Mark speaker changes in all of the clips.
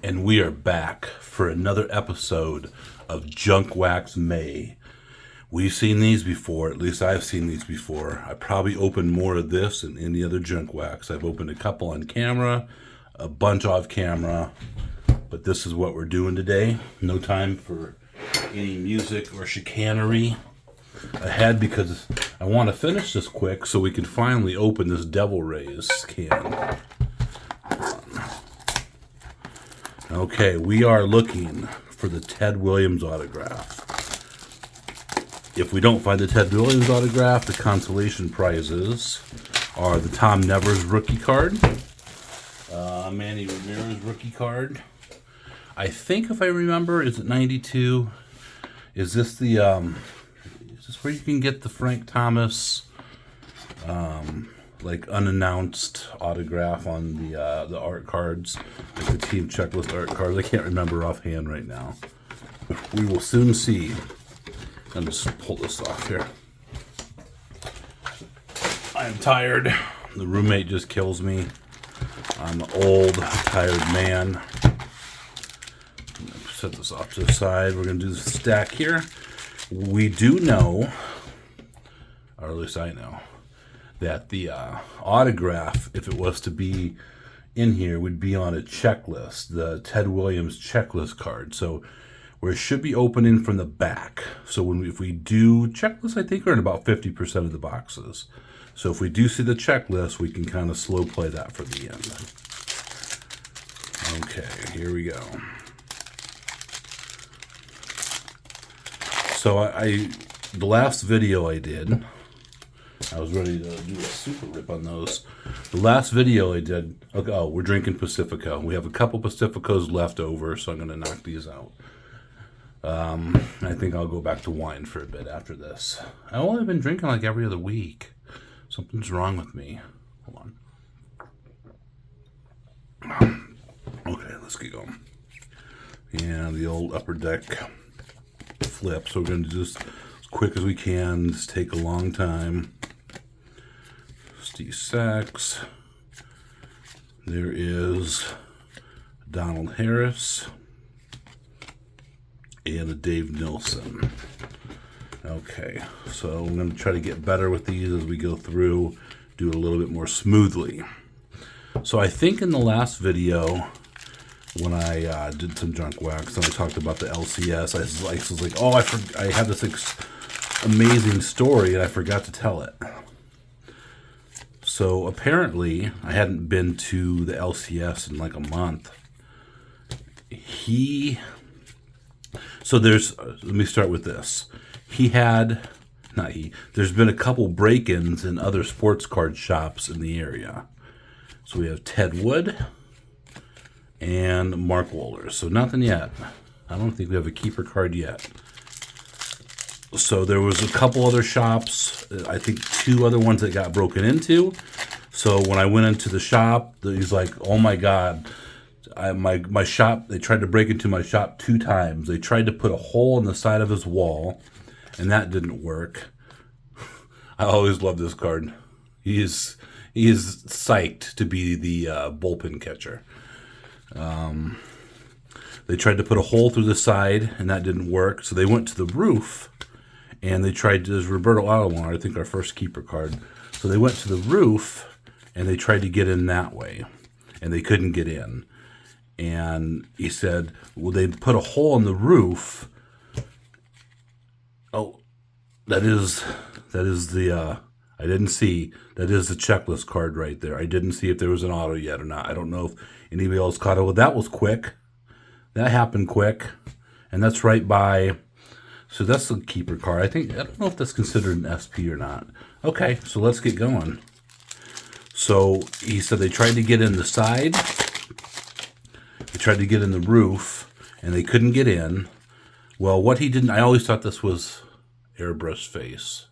Speaker 1: And we are back for another episode of Junk Wax May. We've seen these before, at least I've seen these before. I probably opened more of this than any other junk wax. I've opened a couple on camera, a bunch off camera, but this is what we're doing today. No time for any music or chicanery ahead because I want to finish this quick so we can finally open this Devil Rays can. Okay, we are looking for the Ted Williams autograph. If we don't find the Ted Williams autograph, the consolation prizes are the Tom Nevers rookie card, Manny Ramirez rookie card. I think if I remember, is it 92? Is this the is this where you can get the Frank Thomas like unannounced autograph on the art cards, like the team checklist art cards? I can't remember offhand right now. We will soon see. I'm just pull this off here. I am tired. The roommate just kills me. I'm an old, tired man. Set this off to the side. We're going to do the stack here. We do know, or at least I know, that the autograph, if it was to be in here, would be on a checklist, the Ted Williams checklist card. So where it should be opening from the back. So if we do checklist, I think we're in about 50% of the boxes. So if we do see the checklist, we can kind of slow play that for the end. Okay, here we go. So the last video I did, I was ready to do a super rip on those. The last video I did, okay, we're drinking Pacifico. We have a couple Pacificos left over, so I'm going to knock these out. I think I'll go back to wine for a bit after this. I've only been drinking like every other week. Something's wrong with me. Hold on. Okay, let's get going. Yeah, the old upper deck flip. So we're going to do this as quick as we can. Just take a long time. Steve Sachs. There is Donald Harris. And a Dave Nilsson. Okay, so I'm going to try to get better with these as we go through, do it a little bit more smoothly. So I think in the last video, when I did some junk wax and I talked about the LCS, I was like, oh, I had this amazing story and I forgot to tell it. So apparently, I hadn't been to the LCS in like a month. So let me start with this. There's been a couple break-ins in other sports card shops in the area. So we have Ted Wood and Mark Wohlers. So nothing yet. I don't think we have a keeper card yet. So there was a couple other shops, I think 2 other ones that got broken into. So when I went into the shop, he's like, oh my God, my shop, they tried to break into my shop 2 times. They tried to put a hole in the side of his wall, and that didn't work. I always love this card. He is psyched to be the bullpen catcher. They tried to put a hole through the side, and that didn't work. So they went to the roof, and they tried to, there's Roberto Alomar, I think our first keeper card. So they went to the roof, and they tried to get in that way, and they couldn't get in. And he said, well, they put a hole in the roof. Oh, that is the, I didn't see, that is the checklist card right there. I didn't see if there was an auto yet or not. I don't know if anybody else caught it. Well, that was quick. That happened quick. And that's right by, so that's the keeper card. I don't know if that's considered an SP or not. Okay, so let's get going. So he said they tried to get in the side. They tried to get in the roof, and they couldn't get in. Well, what he didn't, I always thought this was airbrush face.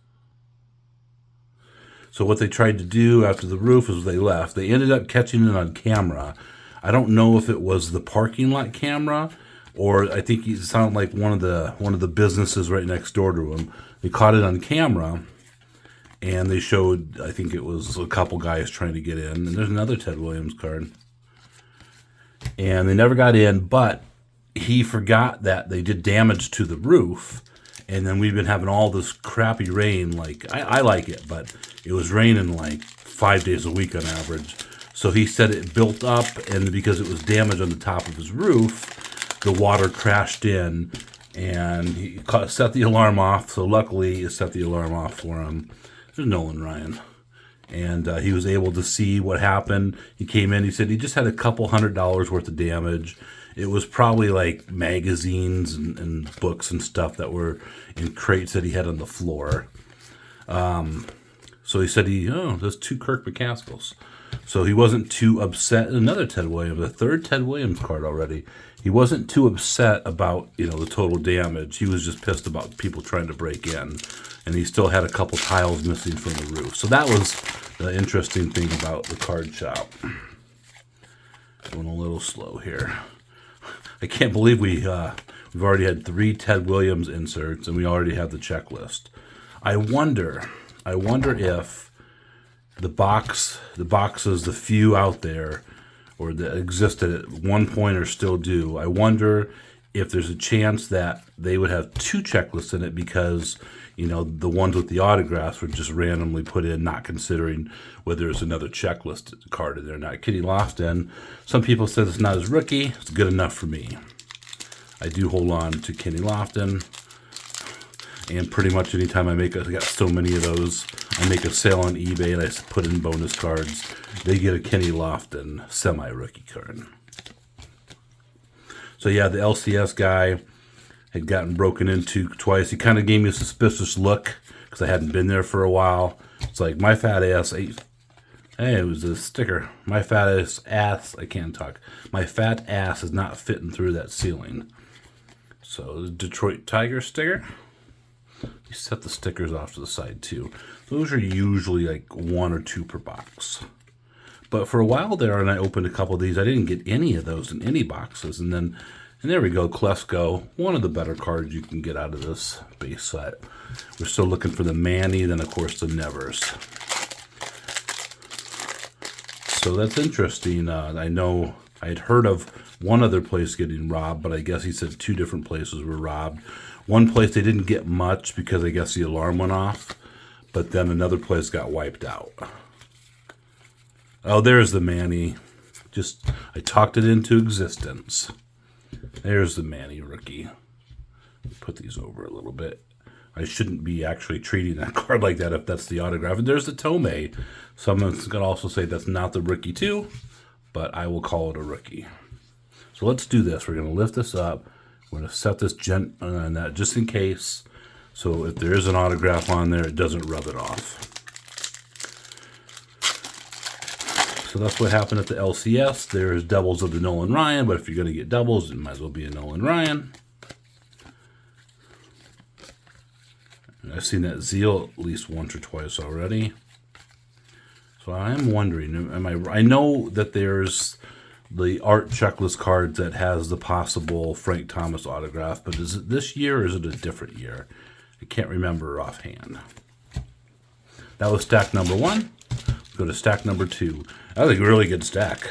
Speaker 1: So what they tried to do after the roof is they left. They ended up catching it on camera. I don't know if it was the parking lot camera, or I think it sounded like one of the businesses right next door to him. They caught it on camera, and they showed, I think it was a couple guys trying to get in. And there's another Ted Williams card. and they never got in, but he forgot that they did damage to the roof. And then we've been having all this crappy rain. Like, I like it, but it was raining like 5 days a week on average. So he said it built up, and because it was damaged on the top of his roof, the water crashed in, and he set the alarm off. So luckily, it set the alarm off for him. There's Nolan Ryan. And he was able to see what happened. He came in, he said he just had a couple $100 worth of damage. It was probably like magazines and books and stuff that were in crates that he had on the floor. So he said there's 2 Kirk McCaskills. So he wasn't too upset. Another Ted Williams, a third Ted Williams card already. He wasn't too upset about, the total damage. He was just pissed about people trying to break in. And he still had a couple tiles missing from the roof. So that was the interesting thing about the card shop. Going a little slow here. I can't believe we've already had 3 Ted Williams inserts, and we already have the checklist. I wonder if the boxes, the few out there, or that existed at one point or still do, I wonder if there's a chance that they would have 2 checklists in it because, the ones with the autographs were just randomly put in, not considering whether there's another checklist card in there or not. Kenny Lofton, some people said it's not his rookie. It's good enough for me. I do hold on to Kenny Lofton. And pretty much anytime I got so many of those, I make a sale on eBay and I put in bonus cards. They get a Kenny Lofton semi-rookie card. So yeah, the LCS guy had gotten broken into twice. He kind of gave me a suspicious look because I hadn't been there for a while. It's like, my fat ass, hey, it was a sticker. My fat ass, I can't talk. My fat ass is not fitting through that ceiling. So the Detroit Tigers sticker. You set the stickers off to the side too. Those are usually like 1 or 2 per box. But for a while there, and I opened a couple of these, I didn't get any of those in any boxes. And there we go, Klesko, one of the better cards you can get out of this base set. We're still looking for the Manny, then of course the Nevers. So that's interesting. I know I had heard of one other place getting robbed, but I guess he said 2 different places were robbed. One place they didn't get much because I guess the alarm went off, but then another place got wiped out. Oh, there's the Manny. I talked it into existence. There's the Manny rookie. Put these over a little bit. I shouldn't be actually treating that card like that if that's the autograph. And there's the Tomei. Someone's going to also say that's not the rookie too, but I will call it a rookie. So let's do this. We're going to lift this up. We're going to set this on that just in case. So if there is an autograph on there, it doesn't rub it off. So that's what happened at the LCS. There's doubles of the Nolan Ryan, but if you're going to get doubles, it might as well be a Nolan Ryan. And I've seen that Zeal at least once or twice already. So I am wondering, I know that there's the art checklist cards that has the possible Frank Thomas autograph, but is it this year or is it a different year? I can't remember offhand. That was stack number 1. Go to stack number 2. That was a really good stack.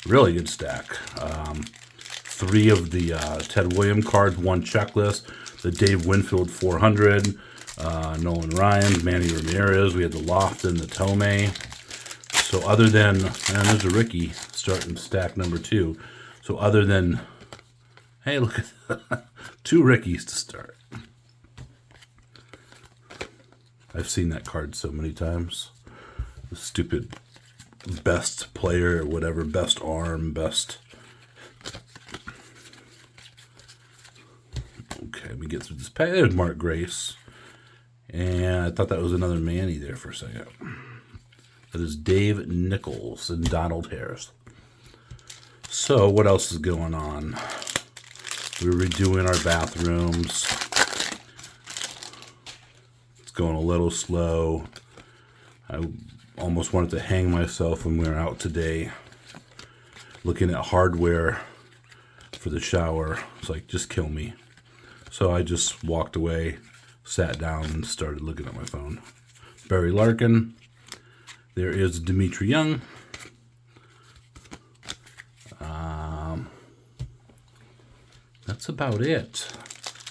Speaker 1: Really good stack. 3 of the Ted Williams cards, 1 checklist. The Dave Winfield 400. Nolan Ryan, Manny Ramirez. We had the Lofton, the Tomei. So other than, and there's a Ricky starting stack number 2. So other than, hey, look at that. 2 Rickies to start. I've seen that card so many times. The stupid best player or whatever, best arm, best. Okay, let me get through this pack. There's Mark Grace. And I thought that was another Manny there for a second. That is Dave Nichols and Donald Harris. So what else is going on? We're redoing our bathrooms. It's going a little slow. I almost wanted to hang myself when we were out today looking at hardware for the shower. It's like, just kill me. So I just walked away, sat down, and started looking at my phone. Barry Larkin. There is Dimitri Young. that's about it.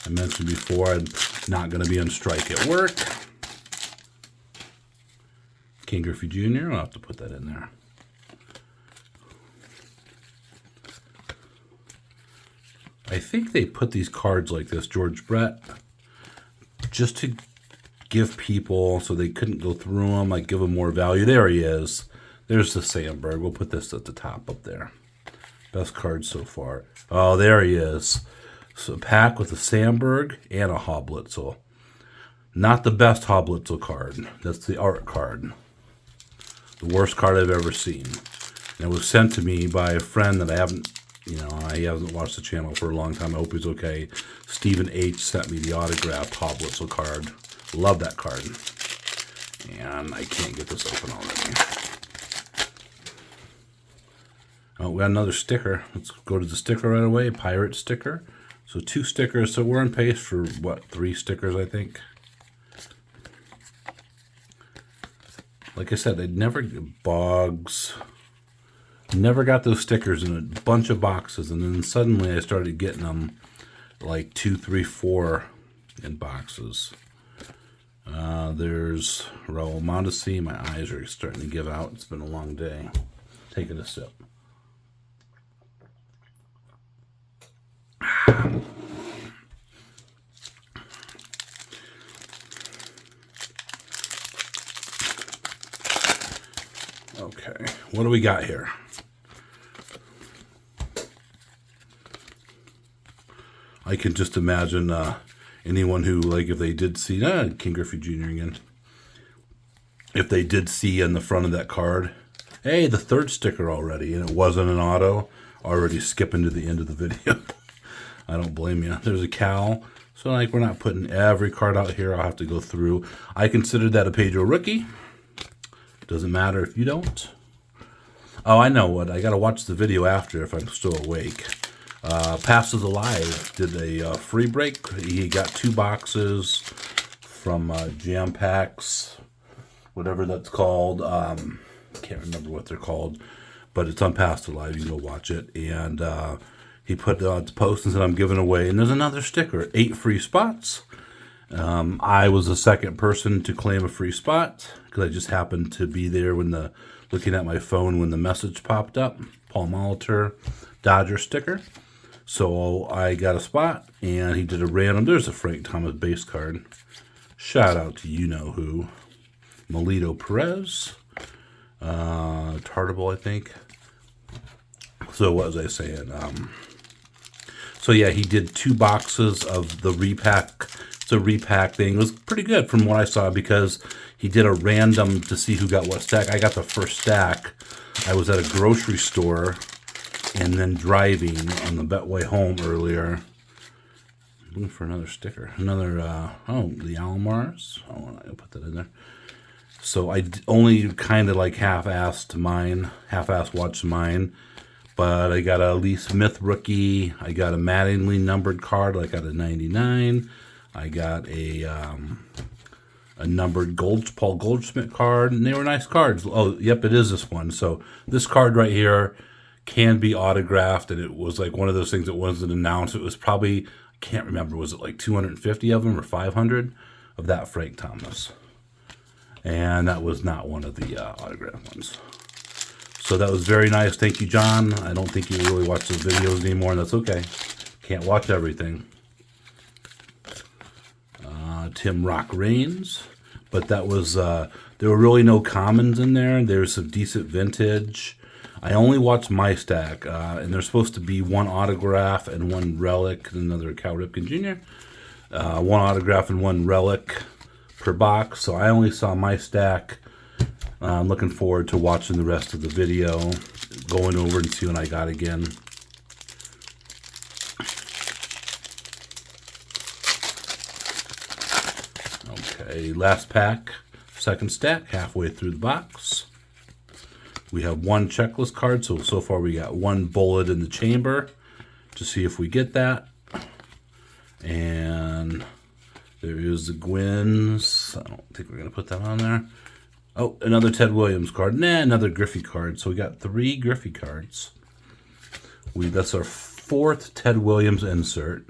Speaker 1: I mentioned before I'm not going to be on strike at work. King Griffey Jr., I'll have to put that in there. I think they put these cards like this, George Brett, just to give people, so they couldn't go through them, like give them more value. There he is. There's the Sandberg. We'll put this at the top up there. Best card so far. Oh, there he is. So a pack with a Sandberg and a Hablitzel. Not the best Hablitzel card. That's the art card. The worst card I've ever seen. And it was sent to me by a friend that I haven't, he hasn't watched the channel for a long time. I hope he's okay. Stephen H. sent me the autographed Hablitzel card. Love that card. And I can't get this open already. Oh, we got another sticker. Let's go to the sticker right away. Pirate sticker. So 2 stickers. So we're on pace for, what, 3 stickers, I think. Like I said, I'd never Boggs. Never got those stickers in a bunch of boxes. And then suddenly I started getting them like 2, 3, 4 in boxes. There's Raul Mondesi. My eyes are starting to give out. It's been a long day. Taking a sip. Okay, what do we got here? I can just imagine anyone who, like, if they did see, King Griffey Jr. again, if they did see in the front of that card, hey, the 3rd sticker already, and it wasn't an auto, already skipping to the end of the video. I don't blame you. There's a Cal. So, like, we're not putting every card out here. I'll have to go through. I considered that a Pedro rookie. Doesn't matter if you don't. Oh, I know what. I got to watch the video after if I'm still awake. Passes Alive did a free break. He got 2 boxes from Jam Packs, whatever that's called. Can't remember what they're called, but it's on Pass Alive. You can go watch it. And he put the post and said, I'm giving away. And there's another sticker, 8 free spots. I was the second person to claim a free spot because I just happened to be there when looking at my phone when the message popped up. Paul Molitor, Dodger sticker. So I got a spot, and he did a random. There's a Frank Thomas base card. Shout out to you-know-who. Melito Perez. Tartable, I think. So what was I saying? So yeah, he did 2 boxes of the repack. It's a repack thing. It was pretty good from what I saw because he did a random to see who got what stack. I got the first stack. I was at a grocery store and then driving on the way home earlier. I'm looking for another sticker. Another, the Almars. Oh, I'll put that in there. So I only kind of like half-assed watched mine. But I got a Lee Smith rookie. I got a Mattingly numbered card. I got a 99. I got a numbered Paul Goldschmidt card. And they were nice cards. Oh, yep, it is this one. So this card right here can be autographed. And it was like one of those things that wasn't announced. It was probably, I can't remember, was it like 250 of them or 500 of that Frank Thomas? And that was not one of the autographed ones. So that was very nice. Thank you, John. I don't think you really watch those videos anymore, and that's okay. Can't watch everything. Tim Rock Reigns. But that was, there were really no commons in there. There's some decent vintage. I only watched my stack, and there's supposed to be 1 autograph and 1 relic, another Cal Ripken Jr. 1 autograph and 1 relic per box. So I only saw my stack. I'm looking forward to watching the rest of the video, going over and see what I got again. Okay, last pack, second stack, halfway through the box. We have 1 checklist card, so far we got 1 bullet in the chamber to see if we get that. And there is the Gwynns. I don't think we're going to put that on there. Oh, another Ted Williams card. Nah, another Griffey card. So we got 3 Griffey cards. That's our 4th Ted Williams insert.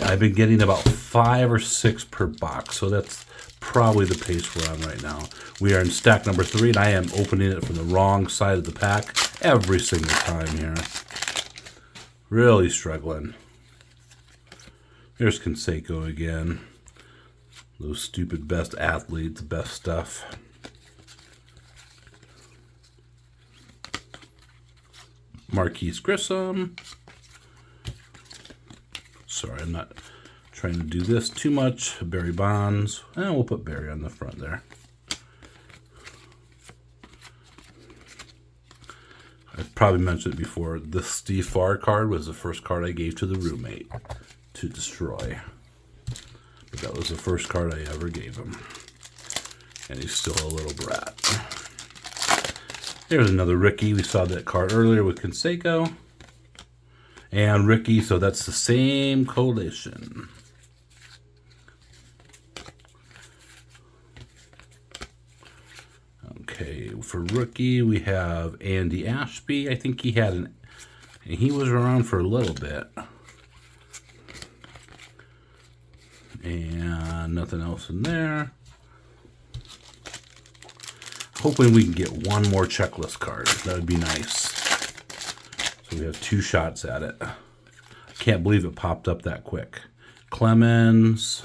Speaker 1: I've been getting about 5 or 6 per box, so that's probably the pace we're on right now. We are in stack number 3, and I am opening it from the wrong side of the pack every single time here. Really struggling. There's Canseco again. Those stupid best athletes, best stuff. Marquise Grissom. Sorry, I'm not trying to do this too much. Barry Bonds. And we'll put Barry on the front there. I've probably mentioned it before. This Steve Farr card was the first card I gave to the roommate to destroy. But that was the first card I ever gave him. And he's still a little brat. There's another Ricky. We saw that card earlier with Canseco. And Ricky, so that's the same collation. Okay, for rookie, we have Andy Ashby. I think he was around for a little bit. And nothing else in there. Hoping we can get one more checklist card. That would be nice. So we have 2 shots at it. I can't believe it popped up that quick. Clemens.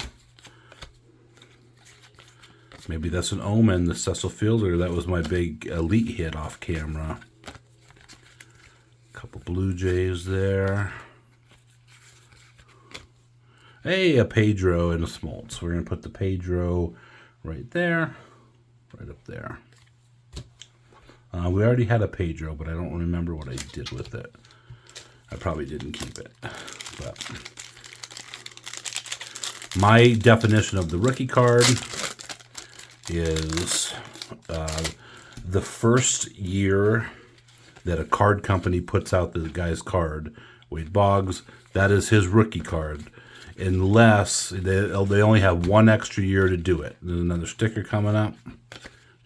Speaker 1: Maybe that's an omen, the Cecil Fielder. That was my big elite hit off camera. Couple Blue Jays there. Hey, a Pedro and a Smoltz. We're going to put the Pedro right there, right up there. We already had a Pedro, but I don't remember what I did with it. I probably didn't keep it. But my definition of the rookie card is the first year that a card company puts out the guy's card. Wade Boggs, that is his rookie card. Unless they only have 1 extra year to do it. There's another sticker coming up.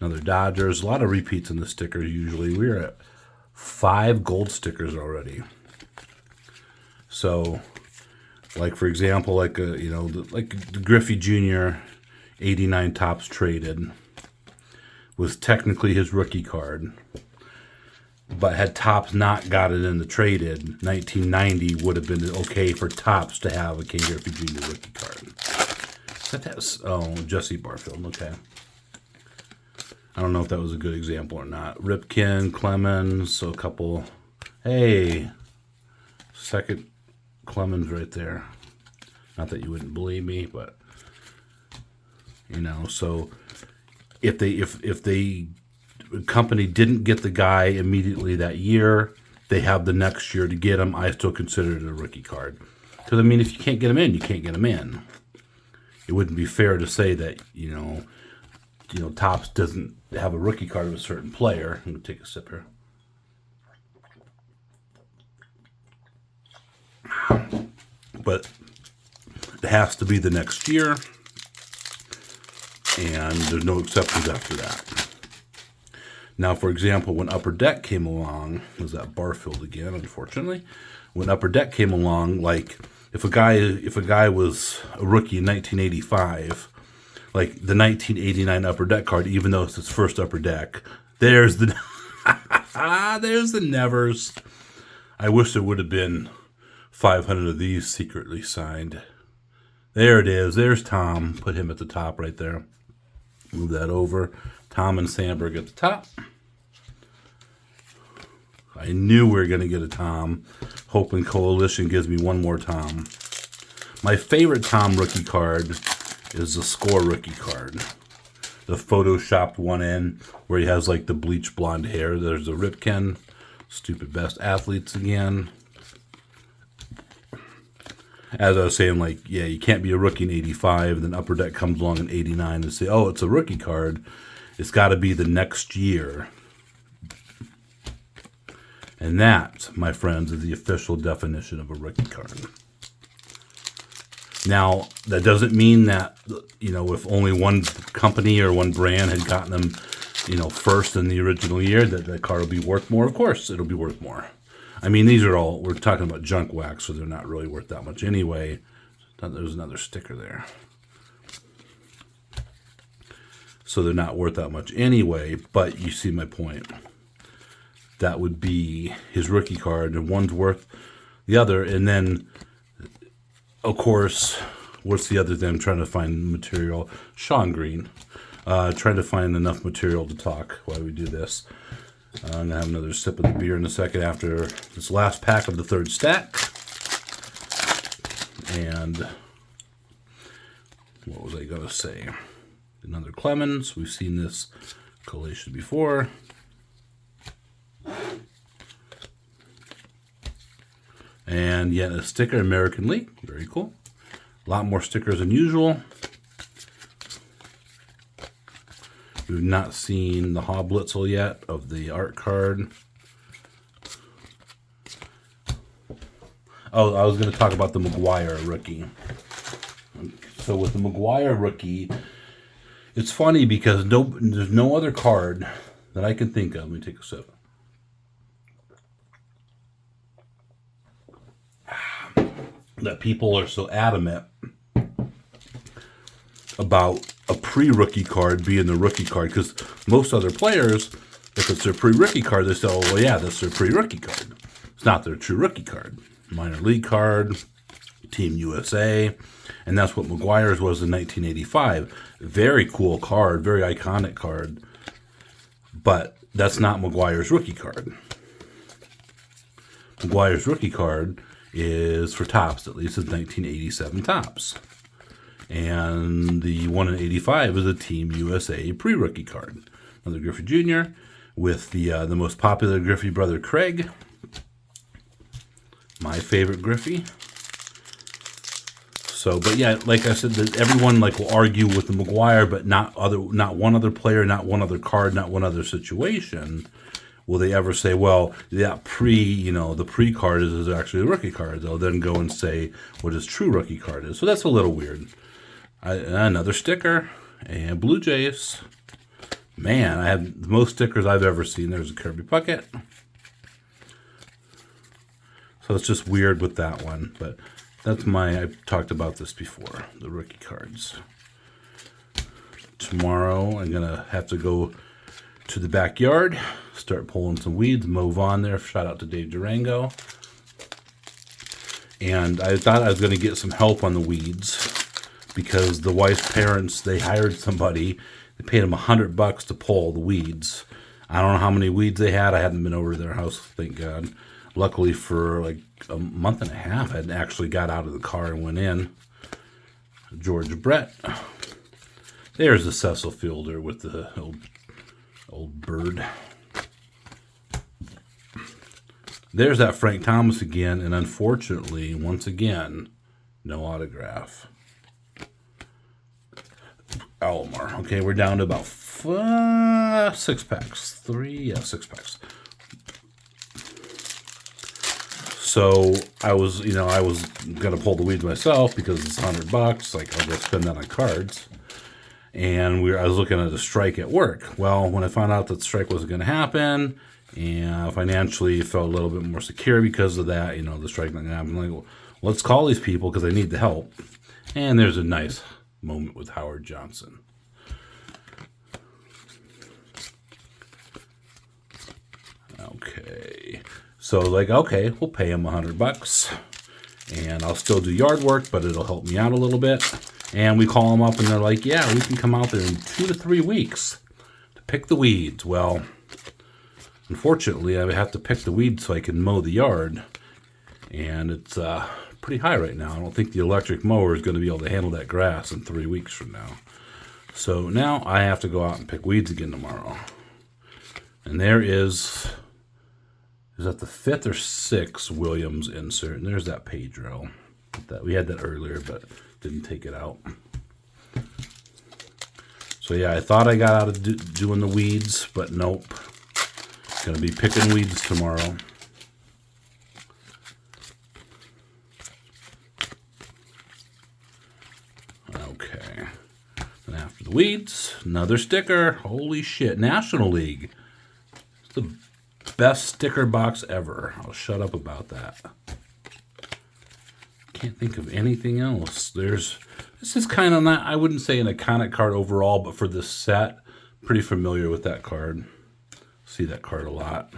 Speaker 1: Another Dodgers. A lot of repeats in the stickers usually. We're at 5 gold stickers already. So, like for example, like the Griffey Jr. 89 Topps traded was technically his rookie card. But had Topps not got it in the traded, 1990 would have been okay for Topps to have a Ken Griffey Jr. rookie card. Jesse Barfield, okay. I don't know if that was a good example or not. Ripken, Clemens, so a couple. Hey, second Clemens right there. Not that you wouldn't believe me, but so if the company didn't get the guy immediately that year, they have the next year to get him. I still consider it a rookie card. Because, if you can't get him in, you can't get him in. It wouldn't be fair to say that, Topps doesn't have a rookie card of a certain player. I'm going to take a sip here. But it has to be the next year. And there's no exceptions after that. Now, for example, when Upper Deck came along, was that Barfield again, unfortunately? When Upper Deck came along, like if a guy was a rookie in 1985, like the 1989 Upper Deck card, even though it's his first Upper Deck, there's the there's the nevers. I wish there would have been 500 of these secretly signed. There it is. There's Tom. Put him at the top right there. Move that over. Tom and Sandberg at the top. I knew we were going to get a Tom. Hoping Coalition gives me one more Tom. My favorite Tom rookie card is the Score rookie card. The photoshopped one in where he has like the bleach blonde hair. There's the Ripken. Stupid best athletes again. As I was saying, you can't be a rookie in 85, then Upper Deck comes along in 89 and say, oh, it's a rookie card. It's got to be the next year. And that, my friends, is the official definition of a rookie card. Now, that doesn't mean that, if only one company or one brand had gotten them, first in the original year, that card will be worth more. Of course, it'll be worth more. I mean, these are all, we're talking about junk wax, so they're not really worth that much anyway. There's another sticker there. So they're not worth that much anyway, but you see my point. That would be his rookie card, and one's worth the other. And then, of course, what's the other thing? I'm trying to find material. Sean Green. Trying to find enough material to talk while we do this. I'm going to have another sip of the beer in a second after this last pack of the third stack. And what was I going to say? Another Clemens. We've seen this collation before. And yet a sticker, American League. Very cool. A lot more stickers than usual. We've not seen the Hoblitzel yet of the art card. Oh, I was going to talk about the Maguire rookie. So with the Maguire rookie, it's funny because there's no other card that I can think of. Let me take a sip. That people are so adamant about a pre-rookie card being the rookie card, because most other players, if it's their pre-rookie card, they say, oh, well, yeah, that's their pre-rookie card. It's not their true rookie card. Minor league card, Team USA, and that's what Maguire's was in 1985. Very cool card, very iconic card, but that's not Maguire's rookie card. Maguire's rookie card is for Topps, at least it's 1987 Topps. And the one in 85 is a Team USA pre-rookie card. Another Griffey Jr. with the most popular Griffey brother, Craig. My favorite Griffey. So, but yeah, like I said, that everyone like will argue with the Maguire, but not one other player, not one other card, not one other situation. Will they ever say, well, that the pre card is actually a rookie card? They'll then go and say what his true rookie card is. So that's a little weird. Another sticker, and Blue Jays. Man, I have the most stickers I've ever seen. There's a Kirby Puckett. So it's just weird with that one. But that's I've talked about this before, the rookie cards. Tomorrow, I'm going to have to go to the backyard, start pulling some weeds, mow on there. Shout out to Dave Durango. And I thought I was going to get some help on the weeds because the wife's parents, they hired somebody. They paid them $100 to pull the weeds. I don't know how many weeds they had. I hadn't been over to their house, thank God. Luckily for like a month and a half, I actually got out of the car and went in. George Brett. There's the Cecil Fielder with the old bird. There's that Frank Thomas again, and unfortunately, once again, no autograph. Alomar. Okay, we're down to about 6 packs. 6 packs. So I was gonna pull the weeds myself because it's $100. Like I'll go spend that on cards. And I was looking at a strike at work. Well, when I found out that the strike wasn't going to happen, and financially felt a little bit more secure because of that, the strike not going to happen. I'm like, well, let's call these people because they need the help. And there's a nice moment with Howard Johnson. Okay, so okay, we'll pay him $100, and I'll still do yard work, but it'll help me out a little bit. And we call them up, and they're like, yeah, we can come out there in 2 to 3 weeks to pick the weeds. Well, unfortunately, I have to pick the weeds so I can mow the yard. And it's pretty high right now. I don't think the electric mower is going to be able to handle that grass in 3 weeks from now. So now I have to go out and pick weeds again tomorrow. And there is that the 5th or 6th Williams insert? And there's that Pedro. We had that earlier, but didn't take it out. So yeah, I thought I got out of doing the weeds, but nope. Gonna be picking weeds tomorrow. Okay. And after the weeds, another sticker. Holy shit. National League. Best sticker box ever. I'll shut up about that. Can't think of anything else. This is kind of not, I wouldn't say an iconic card overall, but for this set, pretty familiar with that card. See that card a lot.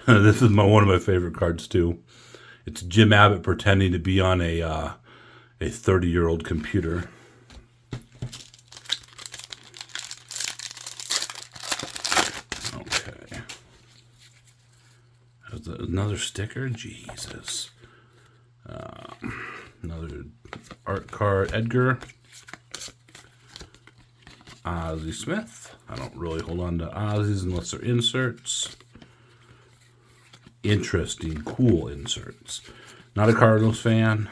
Speaker 1: This is one of my favorite cards too. It's Jim Abbott pretending to be on a 30-year-old computer. Okay. Another sticker? Jesus. Another art card. Edgar. Ozzie Smith. I don't really hold on to Ozzies unless they're inserts. Interesting, cool inserts. Not a Cardinals fan.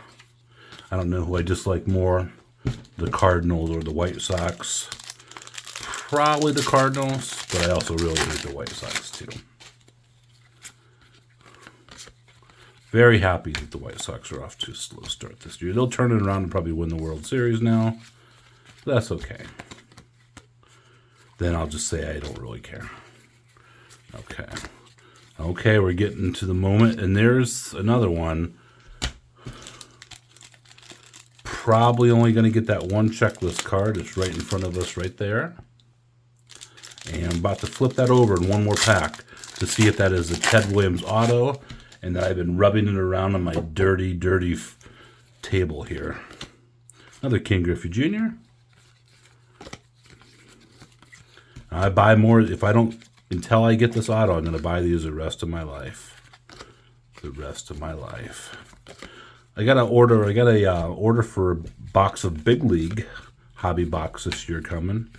Speaker 1: I don't know who I dislike more, the Cardinals or the White Sox. Probably the Cardinals, but I also really hate the White Sox too. Very happy that the White Sox are off to a slow start this year. They'll turn it around and probably win the World Series now. That's okay. Then I'll just say I don't really care. Okay. Okay, we're getting to the moment, and there's another one. Probably only going to get that one checklist card. It's right in front of us right there. And I'm about to flip that over in one more pack to see if that is a Ted Williams auto, and that I've been rubbing it around on my dirty, dirty table here. Another King Griffey Jr. I buy more if I don't, until I get this auto, I'm going to buy these the rest of my life. The rest of my life. I got a order for a box of Big League hobby box this year coming.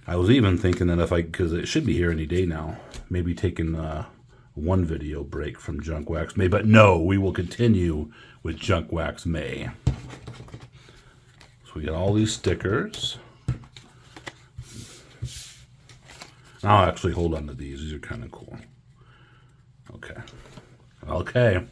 Speaker 1: I was even thinking that because it should be here any day now, maybe taking one video break from Junk Wax May, but no, we will continue with Junk Wax May. So we got all these stickers. I'll actually hold on to these. These are kind of cool. Okay. Okay.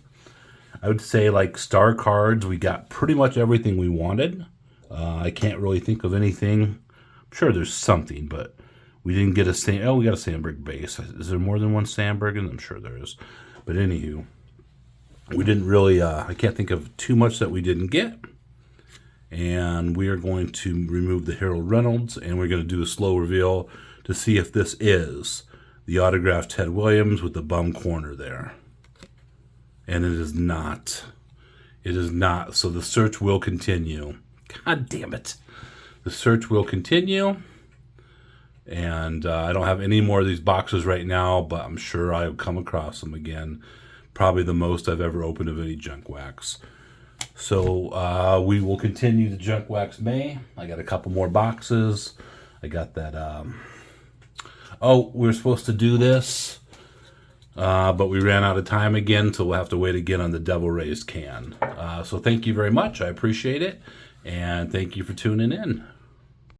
Speaker 1: I would say like star cards, we got pretty much everything we wanted. I can't really think of anything. I'm sure there's something, but we didn't get we got a Sandberg base. Is there more than one Sandberg? I'm sure there is. But anywho, we didn't really, I can't think of too much that we didn't get. And we are going to remove the Harold Reynolds, and we're going to do a slow reveal to see if this is the autographed Ted Williams with the bum corner there. And it is not. It is not. So the search will continue. God damn it. The search will continue. And I don't have any more of these boxes right now, but I'm sure I'll come across them again. Probably the most I've ever opened of any Junk Wax. So we will continue the Junk Wax May. I got a couple more boxes. I got that. We were supposed to do this, but we ran out of time again, so we'll have to wait again on the Devil Rays can. So thank you very much. I appreciate it, and thank you for tuning in.